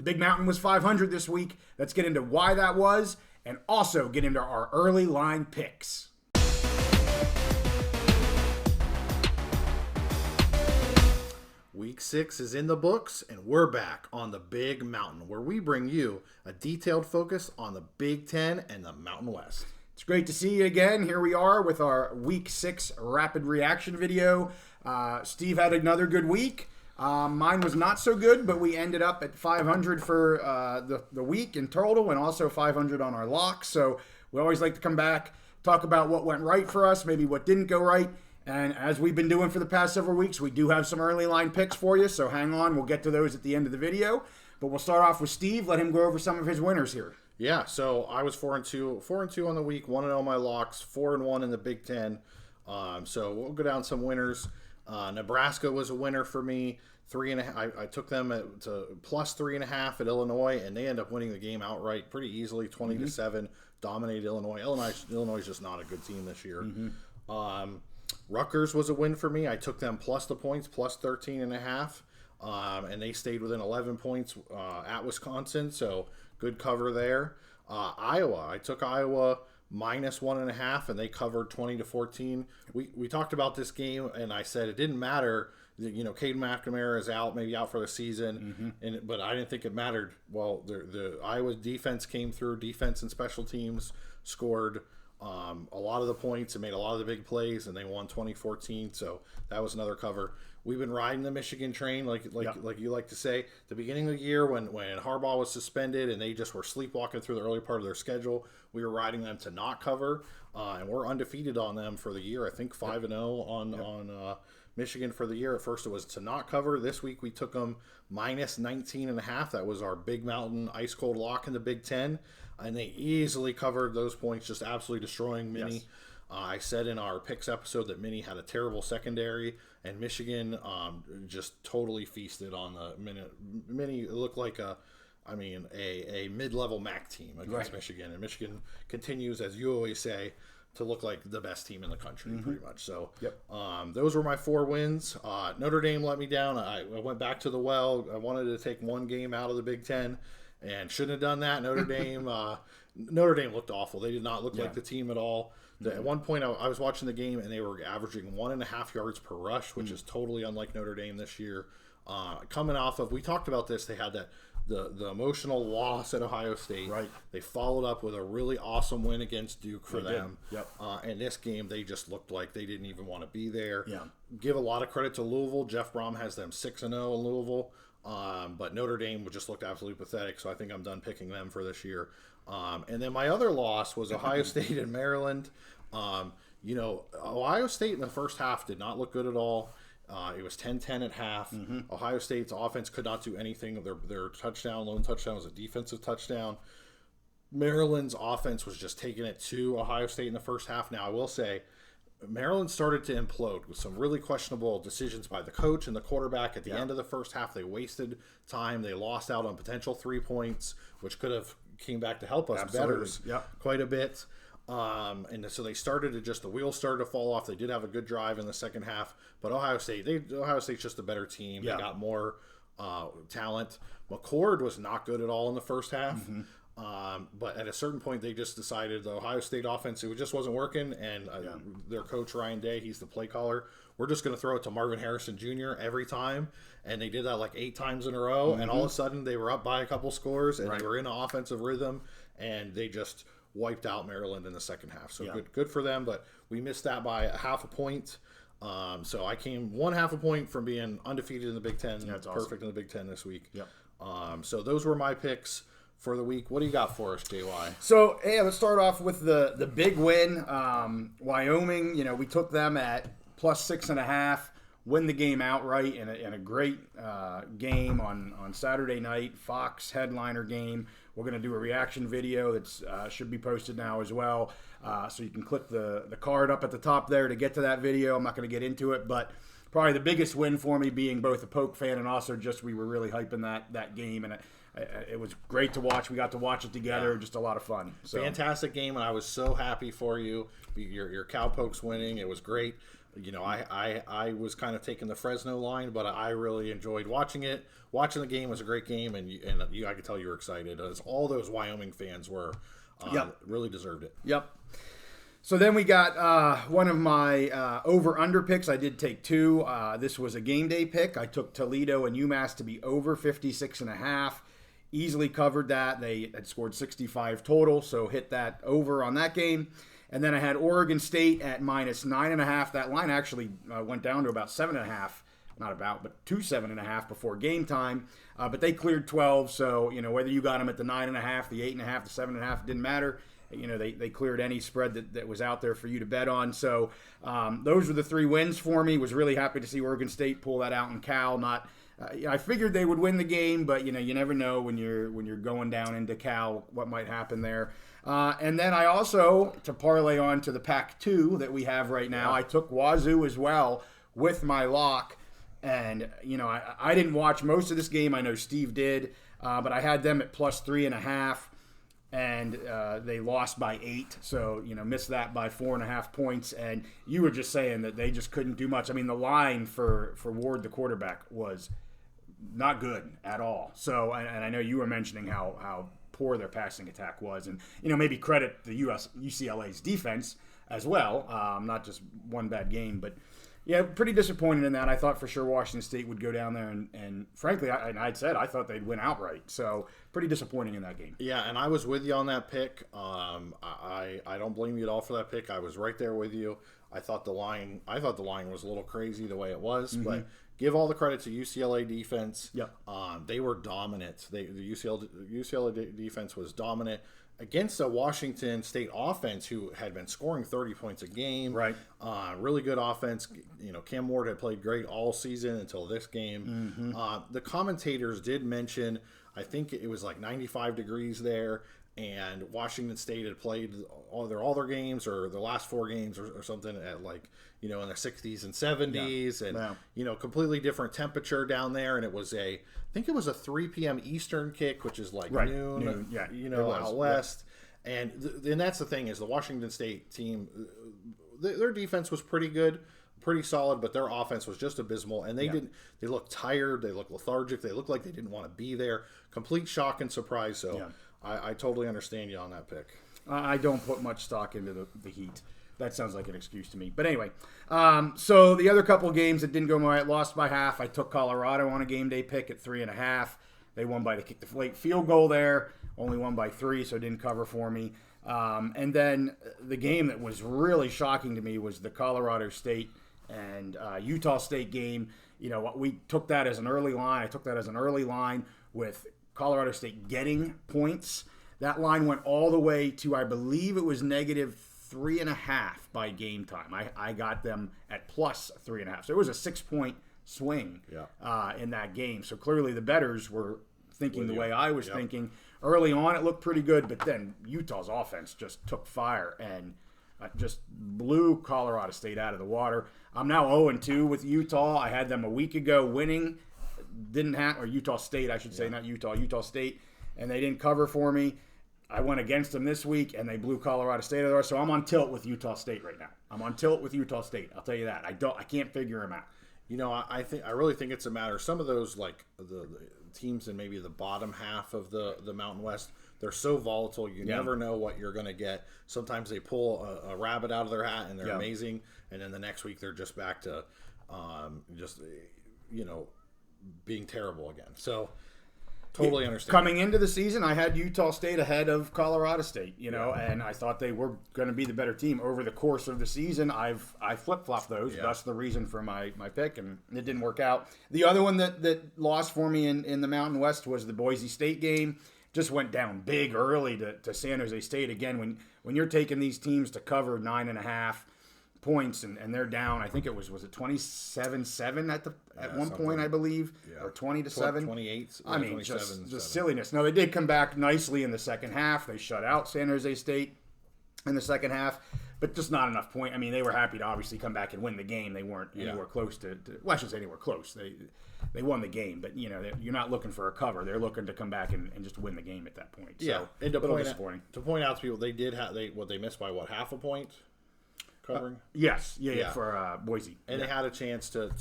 The Big Mountain was 500 this week. Let's get into why that was and also get into our early line picks. Week 6 is in the books, and we're back on the Big Mountain, where we bring you a detailed focus on the Big Ten and the Mountain West. It's great to see you again. Here we are with our Week 6 rapid reaction video. Steve had another good week. Mine was not so good, but we ended up at 500 for the week in total and also 500 on our locks. So we always like to come back, talk about what went right for us, maybe what didn't go right. And as we've been doing for the past several weeks, we do have some early line picks for you, so hang on. We'll get to those at the end of the video. But we'll start off with Steve. Let him go over some of his winners here. Yeah, so I was 4-2 on the week, 1-0 on my locks, 4-1 in the Big Ten. So we'll go down some winners. Nebraska was a winner for me. 3.5. I took them to plus 3.5 at Illinois, and they end up winning the game outright pretty easily, 20-7. Dominated Illinois. Illinois is just not a good team this year. Rutgers was a win for me. I took them plus the points, plus 13.5, and they stayed within 11 points at Wisconsin, so good cover there. Iowa, I took Iowa minus 1.5, and they covered 20-14. We talked about this game, and I said it didn't matter. You know, Caden McNamara is out, maybe out for the season, but I didn't think it mattered. Well, the Iowa defense came through. Defense and special teams scored a lot of the points and made a lot of the big plays, and they won 2014. So that was another cover. We've been riding the Michigan train, like you like to say. The beginning of the year, when Harbaugh was suspended and they just were sleepwalking through the early part of their schedule, we were riding them to not cover, and we're undefeated on them for the year. I think 5-0 on Michigan for the year. At first, it was to not cover. This week, we took them minus 19.5. That was our Big Mountain ice cold lock in the Big Ten. And they easily covered those points, just absolutely destroying Minnie. Yes. I said in our picks episode that Minnie had a terrible secondary, and Michigan just totally feasted on the Minnie. It looked like a mid-level MAC team against Michigan, and Michigan continues, as you always say, to look like the best team in the country, pretty much. So those were my 4 wins. Notre Dame let me down. I went back to the well. I wanted to take one game out of the Big Ten, and shouldn't have done that. Notre Dame looked awful. They did not look like the team at all. At one point, I was watching the game, and they were averaging 1.5 yards per rush, which is totally unlike Notre Dame this year. Coming off of, we talked about this, they had the emotional loss at Ohio State. Right. They followed up with a really awesome win against Duke for them. And this game, they just looked like they didn't even want to be there. Give a lot of credit to Louisville. Jeff Brom has them 6-0 in Louisville. But Notre Dame just looked absolutely pathetic, so I think I'm done picking them for this year. And then my other loss was Ohio State and Maryland. Ohio State in the first half did not look good at all. It was 10-10 at half. Ohio State's offense could not do anything. Their lone touchdown was a defensive touchdown. Maryland's offense was just taking it to Ohio State in the first half. Now, I will say, Maryland started to implode with some really questionable decisions by the coach and the quarterback. At the end of the first half, they wasted time. They lost out on potential 3 points, which could have came back to help us bettors quite a bit. And so they started to the wheels started to fall off. They did have a good drive in the second half, but Ohio State's just a better team. They got more talent. McCord was not good at all in the first half. But at a certain point, they just decided the Ohio State offense, it just wasn't working. And their coach, Ryan Day, he's the play caller. We're just going to throw it to Marvin Harrison Jr. every time. And they did that like 8 times in a row. And all of a sudden, they were up by a couple scores, and they were in an offensive rhythm. And they just wiped out Maryland in the second half. So good for them. But we missed that by a half a point. So I came 1/2 a point from being undefeated in the Big Ten. Perfect awesome. In the Big Ten this week. So those were my picks for the week. What do you got for us, JY? So, let's start off with the big win. Wyoming, we took them at plus 6.5, win the game outright in a great game on Saturday night, Fox headliner game. We're going to do a reaction video that should be posted now as well. So you can click the card up at the top there to get to that video. I'm not going to get into it, but probably the biggest win for me being both a Polk fan and also just we were really hyping that game, and it was great to watch. We got to watch it together. Just a lot of fun. So. Fantastic game, and I was so happy for you. Your Cowpokes winning. It was great. I was kind of taking the Fresno line, but I really enjoyed watching it. Watching the game was a great game, and I could tell you were excited, as all those Wyoming fans were. Really deserved it. Yep. So then we got one of my over-under picks. I did take two. This was a game day pick. I took Toledo and UMass to be over 56.5. Easily covered that. They had scored 65 total, so hit that over on that game. And then I had Oregon State at minus 9.5. That line actually went down to about 7.5. Not about, but to 7.5 before game time. But they cleared 12, so whether you got them at the 9.5, the 8.5, the 7.5, didn't matter. They cleared any spread that was out there for you to bet on. So those were the three wins for me. Was really happy to see Oregon State pull that out in Cal. I figured they would win the game, but you never know when you're going down into Cal what might happen there. And then I also, to parlay on to the Pac-2 that we have right now, I took Wazoo as well with my lock. And, I didn't watch most of this game. I know Steve did, but I had them at plus 3.5, and they lost by 8. So, missed that by 4.5 points. And you were just saying that they just couldn't do much. I mean, the line for Ward, the quarterback, was not good at all. So, and I know you were mentioning how poor their passing attack was, and maybe credit the UCLA's defense as well, not just one bad game, but yeah, pretty disappointed in that. I thought for sure Washington State would go down there, and frankly, I thought they'd win outright. So pretty disappointing in that game. Yeah, and I was with you on that pick. I don't blame you at all for that pick. I was right there with you. I thought the line was a little crazy the way it was, but give all the credit to UCLA defense. Yep. They were dominant. The UCLA defense was dominant against a Washington State offense who had been scoring 30 points a game. Right. Really good offense. Cam Ward had played great all season until this game. The commentators did mention, I think it was like 95 degrees there, and Washington State had played all their games or the last 4 games or something at in the 60s and 70s, and completely different temperature down there. And it was I think it was a 3 p.m. Eastern kick, which is like noon. Out west. And that's the thing, is the Washington State team, their defense was pretty good, pretty solid, but their offense was just abysmal, and they looked tired, they looked lethargic, they looked like they didn't want to be there. Complete shock and surprise. So I totally understand you on that pick. I don't put much stock into the Heat. That sounds like an excuse to me. But anyway, so the other couple of games that didn't go right, lost by half. I took Colorado on a game day pick at 3.5. They won by the late field goal there. Only won by 3, so it didn't cover for me. And then the game that was really shocking to me was the Colorado State and Utah State game. We took that as an early line. I took that as an early line with Colorado State getting points. That line went all the way to, I believe it was negative 3.5 by game time. I got them at plus 3.5. So it was a 6-point swing in that game. So clearly the bettors were thinking the way I was thinking. Early on, it looked pretty good, but then Utah's offense just took fire and just blew Colorado State out of the water. I'm now 0-2 with Utah. I had them a week ago winning. Or Utah State, I should say, not Utah, Utah State, and they didn't cover for me. I went against them this week, and they blew Colorado State out of there. So I'm on tilt with Utah State right now. I'm on tilt with Utah State. I'll tell you that. I can't figure them out. I really think it's a matter. Some of those, like the teams in maybe the bottom half of the Mountain West, they're so volatile. You never know what you're going to get. Sometimes they pull a rabbit out of their hat and they're amazing, and then the next week they're just back to being terrible again. So totally understand. Coming into the season, I had Utah State ahead of Colorado State, and I thought they were going to be the better team. Over the course of the season, I flip-flopped those. Yeah. That's the reason for my pick, and it didn't work out. The other one that lost for me in the Mountain West was the Boise State game. Just went down big early to San Jose State. Again, when you're taking these teams to cover 9.5 points and they're down, I think it was it 27-7 at one point, I believe, or 20-7, 28. I mean, just silliness. Now they did come back nicely in the second half. They shut out San Jose State in the second half, but just not enough point. I mean, they were happy to obviously come back and win the game. They weren't anywhere close to well, I shouldn't say anywhere close. They won the game, but you're not looking for a cover. They're looking to come back and just win the game at that point. So, and to point out to people, they did have they missed by half a point. covering? Yes, yeah, for Boise, and they had a chance to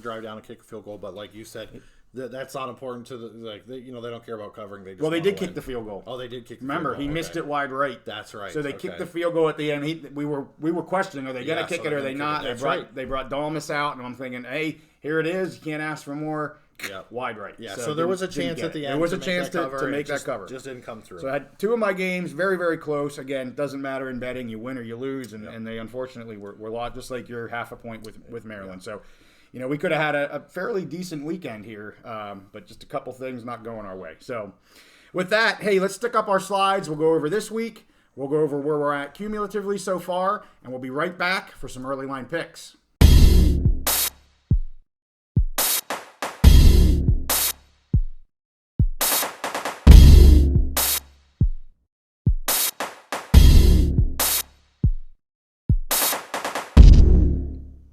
drive down and kick a field goal, but like you said, that's not important to they don't care about covering. They did kick the field goal. Oh, they did kick. Remember, he missed it wide right. That's right. So they kicked the field goal at the end. We were questioning, are they going to kick it or are they not? They brought Dalmas out, and I'm thinking, hey, here it is. You can't ask for more. Yep. Wide right. Yeah, so there was a chance at the end. There was a chance to make that cover. Just didn't come through. So I had 2 of my games, very, very close. Again, it doesn't matter in betting. You win or you lose, and they unfortunately were lost, just like you're half a point with Maryland. So, we could have had a fairly decent weekend here, but just a couple things not going our way. So with that, hey, let's stick up our slides. We'll go over this week. We'll go over where we're at cumulatively so far, and we'll be right back for some early line picks.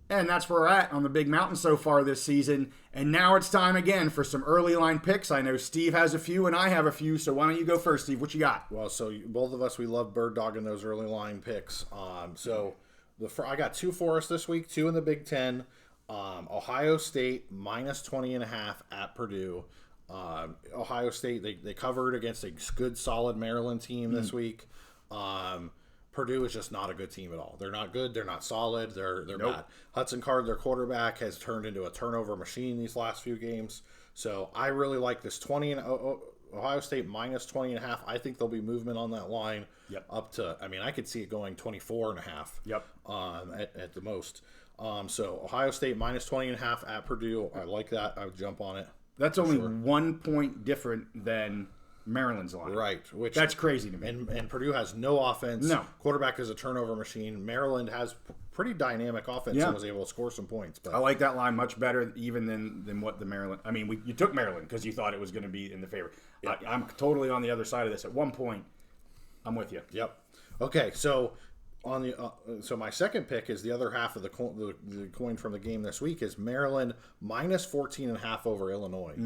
And that's where we're at on the Big Mountain so far this season. And now it's time again for some early line picks. I know Steve has a few and I have a few, so why don't you go first, Steve? What you got? Well, so both of us, we love bird dogging those early line picks. I got 2 for us this week, 2 in the Big Ten. Ohio State minus 20.5 at Purdue. Ohio State, they covered against a good, solid Maryland team this week. Purdue is just not a good team at all. They're not good. They're not solid. They're bad. Hudson Card, their quarterback, has turned into a turnover machine these last few games. So I really like this Ohio State minus 20.5. I think there'll be movement on that line up to, I could see it going 24.5 at the most. So Ohio State minus 20.5 at Purdue. I like that. I would jump on it. That's only 1 point different than Maryland's line. Right. That's crazy to me. And Purdue has no offense. No. Quarterback is a turnover machine. Maryland has pretty dynamic offense and was able to score some points. But I like that line much better even than what the Maryland. You took Maryland because you thought it was going to be in the favor. Yep. I'm totally on the other side of this. At 1 point, I'm with you. Yep. Okay, so so my second pick is the other half of the coin from the game this week is Maryland minus 14.5 over Illinois.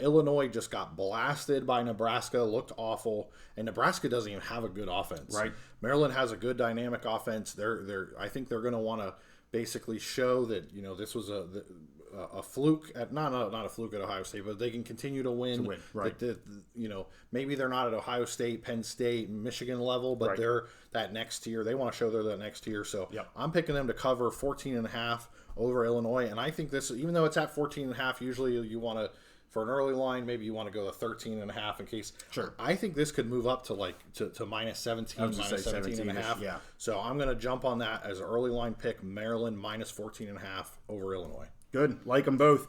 Illinois just got blasted by Nebraska, looked awful, and Nebraska doesn't even have a good offense. Right. Maryland has a good dynamic offense. I think they're going to want to basically show that this was a fluke at not a fluke at Ohio State, but they can continue to win. Right. Maybe they're not at Ohio State, Penn State, Michigan level, but they're that next tier. They want to show they're that next tier. So I'm picking them to cover 14.5 over Illinois, and I think this, even though it's at 14.5, usually you want to, for an early line, maybe you want to go to 13.5 in case. Sure. I think this could move up to to minus 17, minus 17.5. Yeah. So I'm going to jump on that as an early line pick, Maryland minus 14.5 over Illinois. Good. Like them both.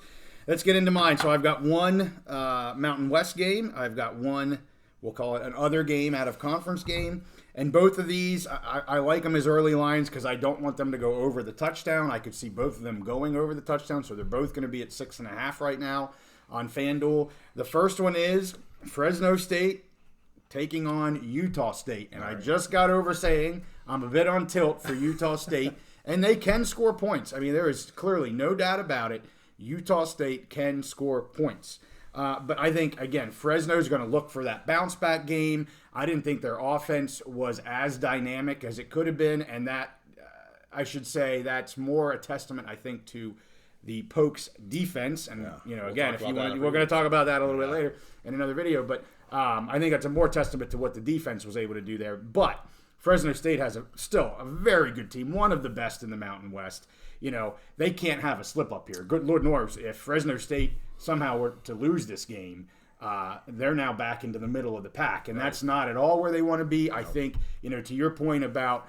Let's get into mine. So I've got one Mountain West game. I've got one, we'll call it an other game out of conference game. And both of these, I like them as early lines because I don't want them to go over the touchdown. I could see both of them going over the touchdown. So they're both going to be at 6.5 right now on FanDuel. The first one is Fresno State taking on Utah State. And I just got over saying I'm a bit on tilt for Utah State. And they can score points. There is clearly no doubt about it. Utah State can score points. But I think, again, Fresno's going to look for that bounce-back game. I didn't think their offense was as dynamic as it could have been. And that, I should say, that's more a testament, I think, to the Pokes defense. And, again, if you want, we're going to talk about that a little bit later in another video. But I think that's a more testament to what the defense was able to do there. But Fresno State has still a very good team, one of the best in the Mountain West. They can't have a slip up here. Good Lord knows if Fresno State somehow were to lose this game, they're now back into the middle of the pack, and that's not at all where they want to be. I think, to your point about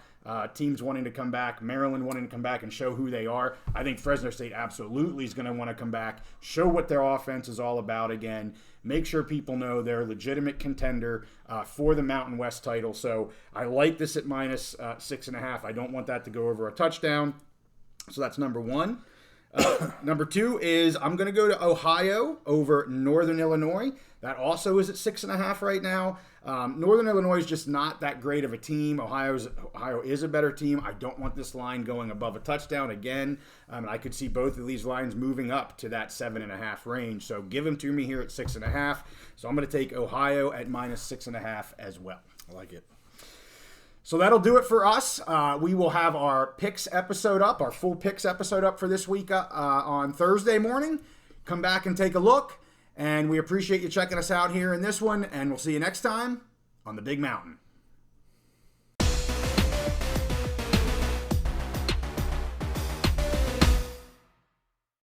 teams wanting to come back, Maryland wanting to come back and show who they are, I think Fresno State absolutely is going to want to come back, show what their offense is all about again, make sure people know they're a legitimate contender for the Mountain West title. So I like this at minus 6.5. I don't want that to go over a touchdown. So that's number one. Number two is I'm going to go to Ohio over Northern Illinois. That also is at 6.5 right now. Northern Illinois is just not that great of a team. Ohio is a better team. I don't want this line going above a touchdown again. I could see both of these lines moving up to that 7.5 range. So give them to me here at 6.5. So I'm going to take Ohio at minus 6.5 as well. I like it. So that'll do it for us. We will have our picks episode up, our full picks episode up for this week on Thursday morning. Come back and take a look. And we appreciate you checking us out here in this one. And we'll see you next time on the Big Mountain.